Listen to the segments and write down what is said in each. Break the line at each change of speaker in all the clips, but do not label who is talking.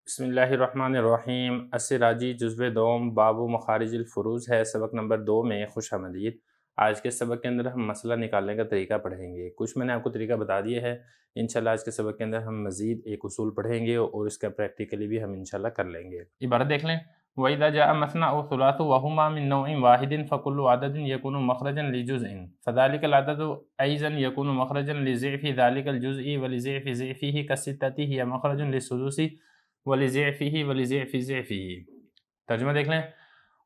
بسم اللہ الرحمن الرحیم السراجی جزو دوم باب مخارج الفروض ہے، سبق نمبر 2 میں خوش آمدید۔ آج کے سبق کے اندر ہم مسئلہ نکالنے کا طریقہ پڑھیں گے۔ کچھ میں نے آپ کو طریقہ بتا دیا ہے، انشاءاللہ آج کے سبق کے اندر ہم مزید ایک اصول پڑھیں گے اور اس کا پریکٹیکلی بھی ہم انشاءاللہ کر لیں گے۔ عبارت دیکھ لیں، وَإِذَا جَاءَ مَثْنَى أَوْ ثُلَاثُ وَهُمَا مِن نَوْعٍ وَاحِدٍ فَكُلُّ عَدَدٍ يَكُونُ مَخْرَجًا لِجُزْءٍ فَذَلِكَ الْعَدَدُ أَيْضًا يَكُونُ مَخْرَجًا لِضِعْفِ ذَلِكَ الْجُزْءِ وَلِضِعْفِ ضِعْفِهِ كَالسِّتَّةِ هِيَ مَخْرَجٌ لِلسُّدُسِ وَلِضِعْفِهِ وَلِضِعْفِ ضِعْفِهِ۔ ترجمہ دیکھ لیں،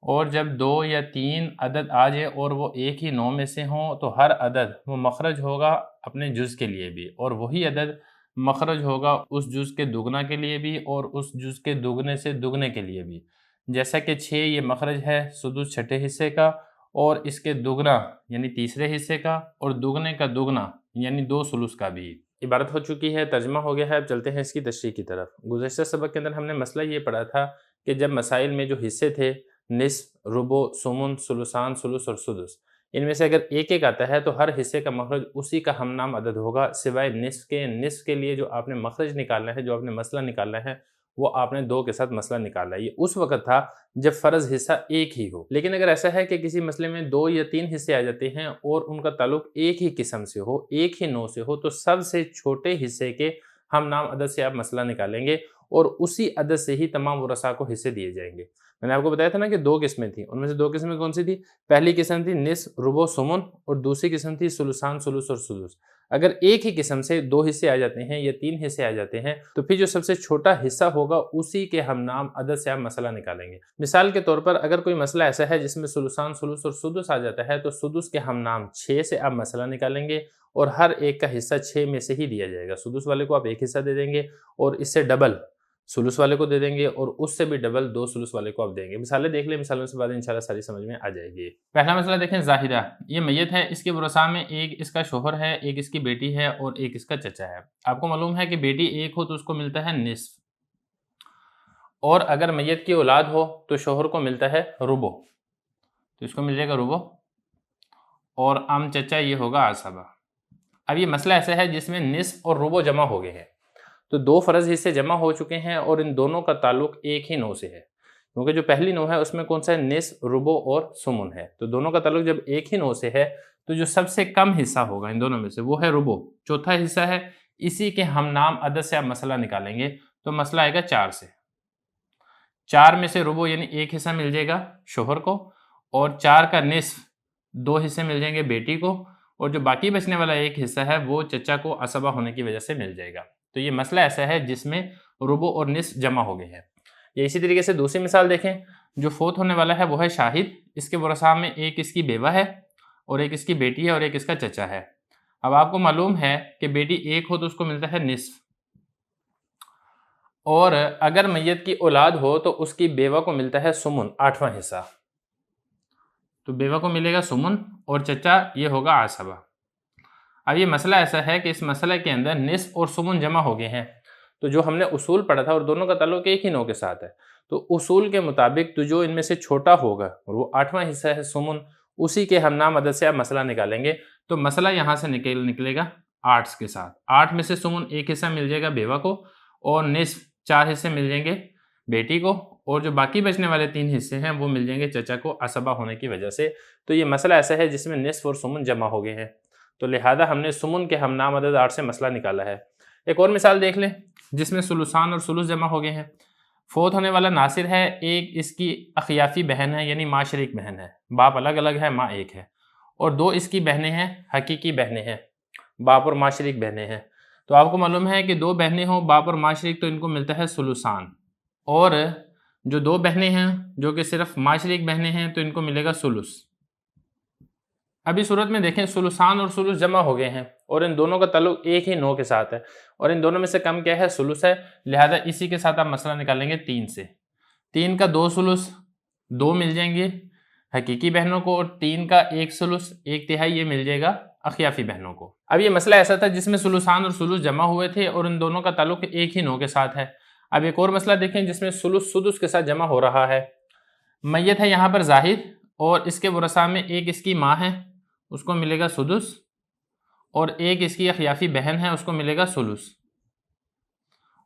اور جب 2 یا 3 عدد آ جائے اور وہ ایک ہی نوع میں سے ہوں تو ہر عدد وہ مخرج ہوگا اپنے جز کے لیے بھی، اور وہی عدد مخرج ہوگا اس جز کے دگنا کے لیے بھی اور اس جز کے دگنے سے دگنے کے لیے بھی۔ جیسا کہ 6 یہ مخرج ہے سدس چھٹے حصے کا، اور اس کے دگنا یعنی تیسرے حصے کا، اور دگنے کا دگنا یعنی 2 ثلث کا بھی۔ عبارت ہو چکی ہے، ترجمہ ہو گیا ہے، اب چلتے ہیں اس کی تشریح کی طرف۔ گزشتہ سبق کے اندر ہم نے مسئلہ یہ پڑھا تھا کہ جب مسائل میں جو حصے تھے نصف، ربع، ثمن، ثلثان، ثلث اور سدس، ان میں سے اگر ایک ایک آتا ہے تو ہر حصے کا مخرج اسی کا ہم نام عدد ہوگا سوائے نصف کے۔ نصف کے لیے جو آپ نے مخرج نکالنا ہے، جو آپ نے مسئلہ نکالنا ہے، وہ آپ نے 2 کے ساتھ مسئلہ نکالا ہے۔ یہ اس وقت تھا جب فرض حصہ ایک ہی ہو، لیکن اگر ایسا ہے کہ کسی مسئلے میں 2 یا 3 حصے آ جاتے ہیں اور ان کا تعلق ایک ہی قسم سے ہو، ایک ہی نوع سے ہو، تو سب سے چھوٹے حصے کے ہم نام عدد سے آپ مسئلہ نکالیں گے اور اسی عدد سے ہی تمام ورثاء کو حصے دیے جائیں گے۔ میں نے آپ کو بتایا تھا نا کہ 2 قسمیں تھیں، ان میں سے 2 قسمیں کون سی تھی؟ پہلی قسم تھی نصف، ربع، ثمن، اور دوسری قسم تھی ثلثان، ثلث اور سدس۔ اگر ایک ہی قسم سے 2 حصے آ جاتے ہیں یا 3 حصے آ جاتے ہیں تو پھر جو سب سے چھوٹا حصہ ہوگا اسی کے ہم نام عدد سے آپ مسئلہ نکالیں گے۔ مثال کے طور پر اگر کوئی مسئلہ ایسا ہے جس میں ثلثان، ثلث اور سدس آ جاتا ہے تو سدس کے ہم نام 6 سے آپ مسئلہ نکالیں گے اور ہر ایک کا حصہ 6 میں سے ہی دیا جائے گا۔ سدس والے کو آپ ایک حصہ دے دیں گے اور اس سے ڈبل ثلث والے کو دے دیں گے اور اس سے بھی ڈبل 2 ثلث والے کو آپ دیں گے۔ مثالیں دیکھ لیں، مثالوں سے بعد انشاءاللہ ساری سمجھ میں آ جائے گی۔ پہلا مسئلہ دیکھیں، زاہدہ یہ میت ہے، اس کے ورثاء میں ایک اس کا شوہر ہے، ایک اس کی بیٹی ہے اور ایک اس کا چچا ہے۔ آپ کو معلوم ہے کہ بیٹی ایک ہو تو اس کو ملتا ہے نصف، اور اگر میت کی اولاد ہو تو شوہر کو ملتا ہے ربع، تو اس کو مل جائے گا ربع، اور عام چچا یہ ہوگا عصبہ۔ اب یہ مسئلہ ایسا ہے جس میں نصف اور ربع جمع ہو گئے ہیں، تو 2 فرض حصے جمع ہو چکے ہیں اور ان دونوں کا تعلق ایک ہی نوع سے ہے، کیونکہ جو پہلی نوع ہے اس میں کون سا ہے؟ نصف، ربع اور ثمن ہے، تو دونوں کا تعلق جب ایک ہی نوع سے ہے تو جو سب سے کم حصہ ہوگا ان دونوں میں سے وہ ہے ربع، چوتھا حصہ ہے، اسی کے ہم نام عدد سے آپ مسئلہ نکالیں گے تو مسئلہ آئے گا 4 سے۔ 4 میں سے ربع یعنی ایک حصہ مل جائے گا شوہر کو، اور 4 کا نصف 2 حصے مل جائیں گے بیٹی کو، اور جو باقی بچنے والا ایک حصہ ہے وہ چچا کو عصبہ ہونے کی وجہ سے مل جائے گا۔ تو یہ مسئلہ ایسا ہے جس میں ربع اور نصف جمع ہو گئے ہیں۔ یا اسی طریقے سے دوسری مثال دیکھیں، جو فوت ہونے والا ہے وہ ہے شاہد، اس کے ورثاء میں ایک اس کی بیوہ ہے اور ایک اس کی بیٹی ہے اور ایک اس کا چچا ہے۔ اب آپ کو معلوم ہے کہ بیٹی ایک ہو تو اس کو ملتا ہے نصف، اور اگر میت کی اولاد ہو تو اس کی بیوہ کو ملتا ہے ثمن، 8واں حصہ، تو بیوہ کو ملے گا ثمن اور چچا یہ ہوگا عصبہ۔ اب یہ مسئلہ ایسا ہے کہ اس مسئلہ کے اندر نصف اور ثمن جمع ہو گئے ہیں، تو جو ہم نے اصول پڑھا تھا اور دونوں کا تعلق ایک ہی نوع کے ساتھ ہے، تو اصول کے مطابق تو جو ان میں سے چھوٹا ہوگا اور وہ 8واں حصہ ہے ثمن، اسی کے ہم نام عدد سے آپ مسئلہ نکالیں گے، تو مسئلہ یہاں سے نکلے گا 8 کے ساتھ۔ 8 میں سے ثمن ایک حصہ مل جائے گا بیوہ کو، اور نصف 4 حصے مل جائیں گے بیٹی کو، اور جو باقی بچنے والے 3 حصے ہیں وہ مل جائیں گے چچا کو عصبہ ہونے کی وجہ سے۔ تو یہ مسئلہ ایسا ہے جس میں نصف اور ثمن جمع ہو گئے ہیں، تو لہذا ہم نے ثمن کے ہم نام عدد 8 سے مسئلہ نکالا ہے۔ ایک اور مثال دیکھ لیں جس میں ثلثان اور ثلث جمع ہو گئے ہیں۔ فوت ہونے والا ناصر ہے، ایک اس کی اخیافی بہن ہے یعنی ماں شریک بہن ہے، باپ الگ الگ ہے، ماں ایک ہے، اور 2 اس کی بہنیں ہیں، حقیقی بہنیں ہیں، باپ اور ماں شریک بہنیں ہیں۔ تو آپ کو معلوم ہے کہ 2 بہنیں ہوں باپ اور ماں شریک تو ان کو ملتا ہے ثلثان، اور جو 2 بہنیں ہیں جو کہ صرف ماں شریک بہنیں ہیں تو ان کو ملے گا ثلث۔ ابھی صورت میں دیکھیں ثلثان اور ثلث جمع ہو گئے ہیں اور ان دونوں کا تعلق ایک ہی نوع کے ساتھ ہے، اور ان دونوں میں سے کم کیا ہے؟ ثلث ہے، لہذا اسی کے ساتھ آپ مسئلہ نکالیں گے 3 سے۔ 3 کا 2 ثلث 2 مل جائیں گے حقیقی بہنوں کو، اور 3 کا 1 ثلث 1/3 یہ مل جائے گا اخیافی بہنوں کو۔ اب یہ مسئلہ ایسا تھا جس میں ثلثان اور ثلث جمع ہوئے تھے اور ان دونوں کا تعلق ایک ہی نوع کے ساتھ ہے۔ اب ایک اور مسئلہ دیکھیں جس میں ثلث سدس کے ساتھ جمع ہو رہا ہے۔ میت ہے یہاں پر زاہد، اور اس کے ورثاء میں ایک اس کی ماں ہے، اس کو ملے گا سدس، اور ایک اس کی اخیافی بہن ہے، اس کو ملے گا ثلث،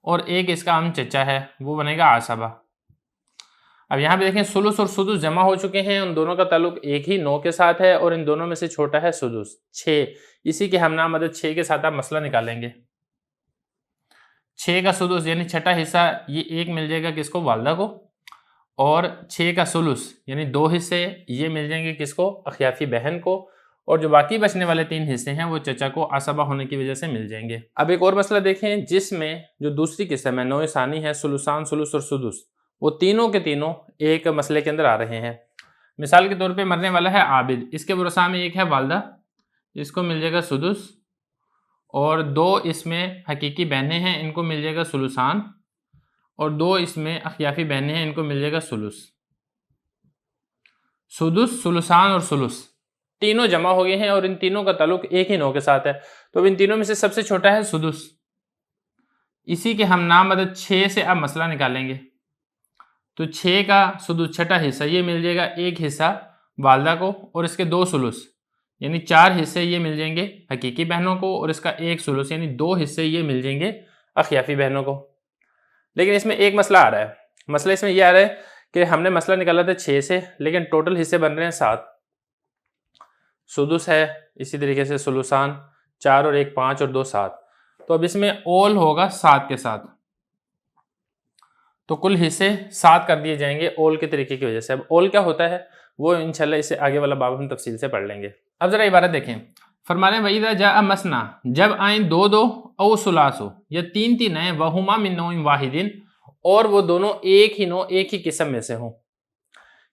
اور ایک اس کا ام چچا ہے، وہ بنے گا عصبہ۔ اب یہاں پہ دیکھیں سلس اور سدس جمع ہو چکے ہیں، ان دونوں کا تعلق ایک ہی 9 کے ساتھ ہے اور ان دونوں میں سے چھوٹا ہے سدس 6، اسی کے ہم نام عدد 6 کے ساتھ آپ مسئلہ نکالیں گے۔ 6 کا سدس یعنی چھٹا حصہ یہ ایک مل جائے گا کس کو؟ والدہ کو، اور 6 کا سلس یعنی 2 حصے یہ مل جائیں گے کس کو؟ اخیافی بہن کو، اور جو باقی بچنے والے 3 حصے ہیں وہ چچا کو عصبہ ہونے کی وجہ سے مل جائیں گے۔ اب ایک اور مسئلہ دیکھیں جس میں جو دوسری قسم ہے 9 ثانی ہے، سلسان، سلس اور سدس، وہ تینوں کے تینوں ایک مسئلے کے اندر آ رہے ہیں۔ مثال کے طور پہ مرنے والا ہے عابد، اس کے ورثاء میں ایک ہے والدہ، اس کو مل جائے گا سدس، اور 2 اس میں حقیقی بہنیں ہیں، ان کو مل جائے گا سلسان، اور 2 اس میں اخیافی بہنیں ہیں، ان کو مل جائے گا سلس۔ سدس، سلسان اور سلس تینوں جمع ہو گئے ہیں اور ان تینوں کا تعلق ایک ہی 9 کے ساتھ ہے، تو اب ان تینوں میں سے سب سے چھوٹا ہے سدس، اسی کے ہم نام عدد 6 سے اب مسئلہ نکالیں گے۔ تو 6 کا سدس چھٹا حصہ یہ مل جائے گا ایک حصہ والدہ کو، اور اس کے 2 سلس یعنی 4 حصے یہ مل جائیں گے حقیقی بہنوں کو، اور اس کا ایک سلس یعنی 2 حصے یہ مل جائیں گے اخیافی بہنوں کو۔ لیکن اس میں ایک مسئلہ آ رہا ہے، مسئلہ اس میں یہ آ رہا ہے کہ ہم نے مسئلہ نکالا تھا 6 سے، لیکن ٹوٹل حصے بن رہے ہیں 7، سدس ہے، اسی طریقے سے سلسان 4 اور 1 5 اور 2 7، تو اب اس میں اول ہوگا 7 کے ساتھ، تو کل حصے 7 کر دیے جائیں گے اول کے طریقے کی وجہ سے۔ اب اول کیا ہوتا ہے وہ انشاءاللہ اسے آگے والا باب ہم تفصیل سے پڑھ لیں گے۔ اب ذرا عبارت دیکھیں، فرمانے وَإِذَا جَاءَ مَثْنَا، جب آئیں 2 2 او ثلاثو یا 3 3 آئیں، وَهُمَا مِن نَوْعٍ وَاحِدٍ، اور وہ دونوں ایک ہی نوع ایک ہی قسم میں سے ہوں،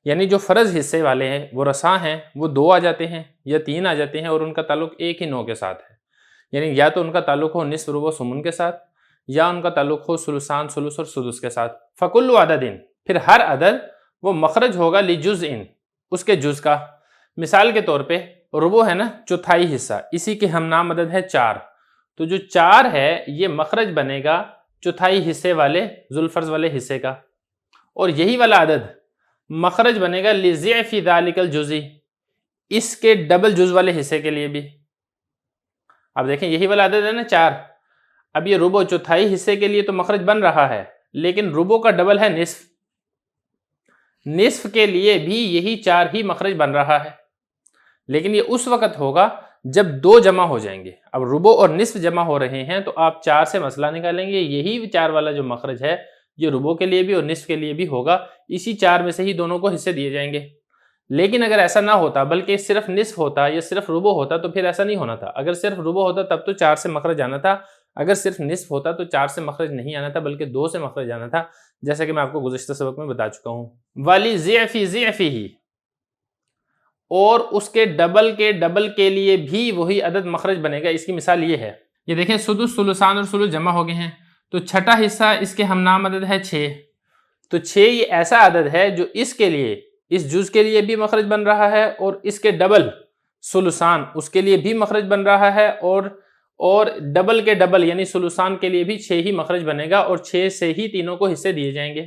یعنی جو فرض حصے والے ہیں وہ رساں ہیں وہ 2 آ جاتے ہیں یا 3 آ جاتے ہیں اور ان کا تعلق ایک ہی نوع کے ساتھ ہے، یعنی یا تو ان کا تعلق ہو نصف، ربع، ثمن کے ساتھ، یا ان کا تعلق ہو سلسان، سلس اور سدس کے ساتھ۔ فَكُلُّ عَدَدٍ، پھر ہر عدد وہ مخرج ہوگا لِجُزْءٍ، اس کے جز کا۔ مثال کے طور پہ ربع ہے نا، چوتھائی حصہ، اسی کے ہم نام عدد ہے 4، تو جو 4 ہے یہ مخرج بنے گا چوتھائی حصے والے ذوالفرض والے حصے کا، اور یہی والا عدد مخرج بنے گا لِضِعْفِ ذَلِكَ الْجُزْءِ، اس کے ڈبل جز والے حصے کے لیے بھی۔ اب دیکھیں یہی والا عدد ہے نا 4، اب یہ ربع چوتھائی حصے کے لیے تو مخرج بن رہا ہے، لیکن ربع کا ڈبل ہے نصف، نصف کے لیے بھی یہی 4 ہی مخرج بن رہا ہے، لیکن یہ اس وقت ہوگا جب 2 جمع ہو جائیں گے۔ اب ربع اور نصف جمع ہو رہے ہیں تو آپ 4 سے مسئلہ نکالیں گے، یہی 4 والا جو مخرج ہے یہ ربع کے لیے بھی اور نصف کے لیے بھی ہوگا، اسی 4 میں سے ہی دونوں کو حصے دیے جائیں گے۔ لیکن اگر ایسا نہ ہوتا بلکہ صرف نصف ہوتا یا صرف ربع ہوتا تو پھر ایسا نہیں ہونا تھا، اگر صرف ربع ہوتا تب تو 4 سے مخرج آنا تھا، اگر صرف نصف ہوتا تو 4 سے مخرج نہیں آنا تھا بلکہ 2 سے مخرج آنا تھا، جیسا کہ میں آپ کو گزشتہ سبق میں بتا چکا ہوں۔ وَلِضِعْفِ ضِعْفِهِ، اور اس کے ڈبل کے لیے بھی وہی عدد مخرج بنے گا۔ اس کی مثال یہ ہے، یہ دیکھیں سدس، سلسان اور سلس جمع ہو گئے ہیں، تو چھٹا حصہ اس کے ہم نام عدد ہے 6، تو 6 یہ ایسا عدد ہے جو اس کے لیے، اس جز کے لیے بھی مخرج بن رہا ہے، اور اس کے ڈبل سلسان اس کے لیے بھی مخرج بن رہا ہے، اور ڈبل کے ڈبل یعنی سلسان کے لیے بھی 6 ہی مخرج بنے گا، اور 6 سے ہی تینوں کو حصے دیے جائیں گے۔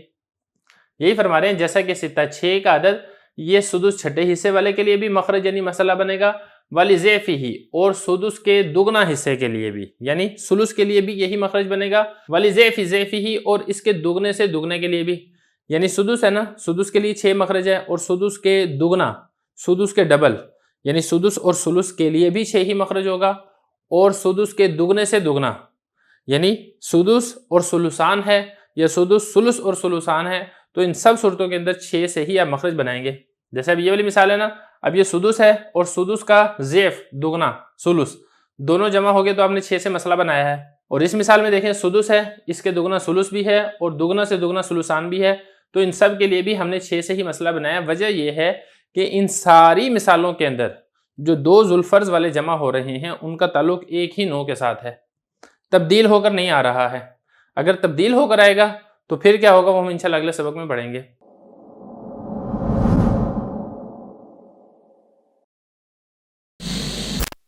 یہی فرما رہے ہیں جیسا کہ 6 کا عدد یہ سدس چھٹے حصے والے کے لیے بھی مخرج یعنی مسئلہ بنے گا، وَلِضِعْفِهِ، اور سدس کے دگنا حصے کے لیے بھی یعنی سلس کے لیے بھی یہی مخرج بنے گا، وَلِضِعْفِ ضِعْفِهِ، اور اس کے دگنے سے دگنے کے لیے بھی، یعنی سدس ہے نا، سدس کے لیے 6 مخرج ہے، اور سدس کے دگنا، سدس کے ڈبل یعنی سدس اور سلس کے لیے بھی 6 ہی مخرج ہوگا، اور سدس کے دگنے سے دگنا یعنی سدس اور سلسان ہے یا سدس، سلس اور سلسان ہے، تو ان سب صورتوں کے اندر 6 سے ہی آپ مخرج بنائیں گے۔ جیسے اب یہ والی مثال ہے نا، اب یہ سدس ہے اور سدس کا ضعف دگنا سلس دونوں جمع ہو گئے تو آپ نے 6 سے مسئلہ بنایا ہے، اور اس مثال میں دیکھیں سدس ہے، اس کے دگنا سلس بھی ہے اور دگنا سے دگنا سلسان بھی ہے، تو ان سب کے لیے بھی ہم نے 6 سے ہی مسئلہ بنایا۔ وجہ یہ ہے کہ ان ساری مثالوں کے اندر جو 2 ذوالفرض والے جمع ہو رہے ہیں ان کا تعلق ایک ہی نوع کے ساتھ ہے، تبدیل ہو کر نہیں آ رہا ہے۔ اگر تبدیل ہو کر آئے گا تو پھر کیا ہوگا وہ ہم انشاءاللہ اگلے سبق میں پڑھیں گے۔